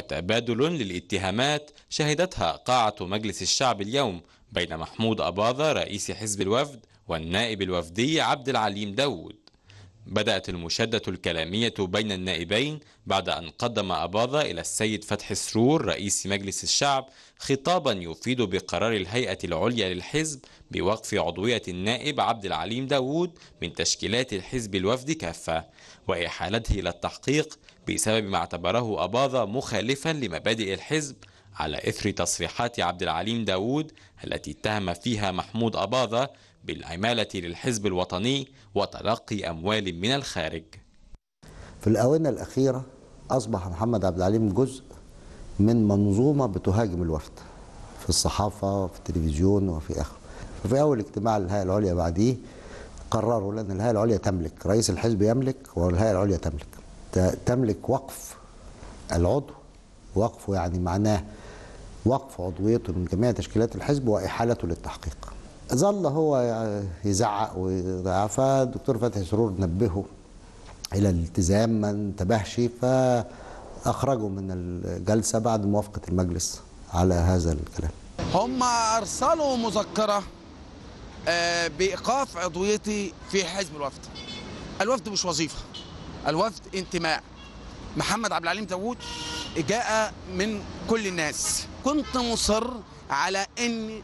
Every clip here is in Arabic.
تبادل للاتهامات شهدتها قاعة مجلس الشعب اليوم بين محمود أباظة رئيس حزب الوفد والنائب الوفدي عبد العليم داود. بدأت المشادة الكلامية بين النائبين بعد أن قدم أباظة إلى السيد فتحي سرور رئيس مجلس الشعب خطابا يفيد بقرار الهيئة العليا للحزب بوقف عضوية النائب عبد العليم داود من تشكيلات الحزب الوفد كافة، وإحالته إلى التحقيق بسبب ما اعتبره أباظة مخالفا لمبادئ الحزب، على إثر تصريحات عبد العليم داود التي اتهم فيها محمود أباظة بالعمالة للحزب الوطني وتلقي أموال من الخارج. في الآونة الأخيرة أصبح محمد عبد العليم جزء من منظومة بتهاجم الوفد في الصحافة وفي التلفزيون وفي آخره. ففي أول اجتماع للهيئة العليا بعديه قرروا لأن الهيئة العليا تملك، رئيس الحزب يملك والهيئة العليا تملك وقف العضو. وقفه يعني معناه وقف عضويته من جميع تشكيلات الحزب وإحالته للتحقيق. ظل هو يزعق ويضيع، فالدكتور فتحي سرور نبهه إلى الالتزام، ما انتبهش فأخرجوا من الجلسة بعد موافقة المجلس على هذا الكلام. هم أرسلوا مذكرة بإيقاف عضويتي في حزب الوفد. الوفد مش وظيفة، الوفد انتماء. محمد عبد العليم داود جاء من كل الناس. كنت مصر على أني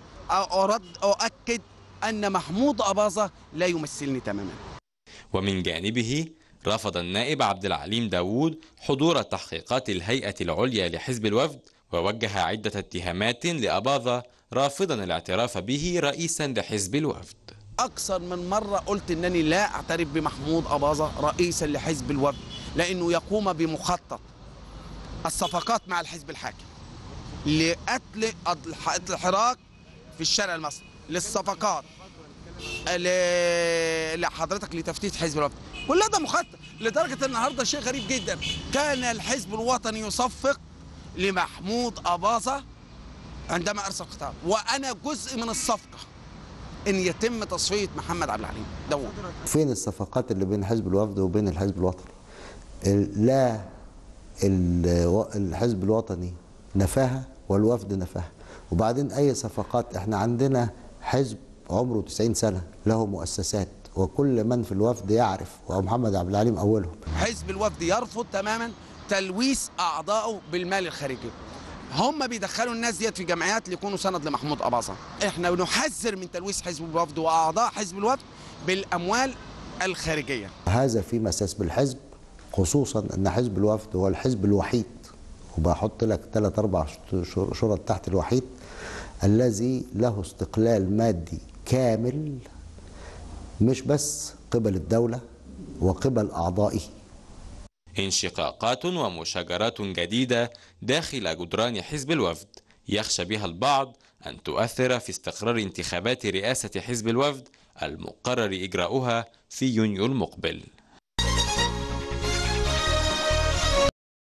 أؤكد أن محمود أباظة لا يمثلني تماما. ومن جانبه رفض النائب عبد العليم داود حضور تحقيقات الهيئة العليا لحزب الوفد، ووجه عدة اتهامات لأباظة رافضا الاعتراف به رئيسا لحزب الوفد. أكثر من مرة قلت أنني لا أعترف بمحمود أباظة رئيسا لحزب الوفد، لأنه يقوم بمخطط الصفقات مع الحزب الحاكم لقتل الحراك في الشارع المصري، للصفقات لحضرتك لتفتيت حزب الوفد. كل ده مخطط، لدرجة النهارده شيء غريب جدا، كان الحزب الوطني يصفق لمحمود أباظة عندما أرسل خطاب، وأنا جزء من الصفقة إن يتم تصفية محمد عبد العليم داود. فين الصفقات اللي بين حزب الوفد وبين الحزب الوطني؟ لا، الحزب الوطني نفاها والوفد نفاها. وبعدين أي صفقات؟ احنا عندنا حزب عمره 90 سنة له مؤسسات، وكل من في الوفد يعرف ومحمد عبد العليم أولهم. حزب الوفد يرفض تماما تلويث أعضائه بالمال الخارجي. هم بيدخلوا الناس ديت في جمعيات ليكونوا سند لمحمود أباظة. احنا بنحذر من تلويث حزب الوفد وأعضاء حزب الوفد بالأموال الخارجية. هذا في مساس بالحزب، خصوصا أن حزب الوفد هو الحزب الوحيد، وبحط لك 3-4 شرط تحت الوحيد، الذي له استقلال مادي كامل، مش بس قبل الدولة وقبل أعضائه. انشقاقات ومشاجرات جديدة داخل جدران حزب الوفد يخشى بها البعض أن تؤثر في استقرار انتخابات رئاسة حزب الوفد المقرر إجراؤها في يونيو المقبل.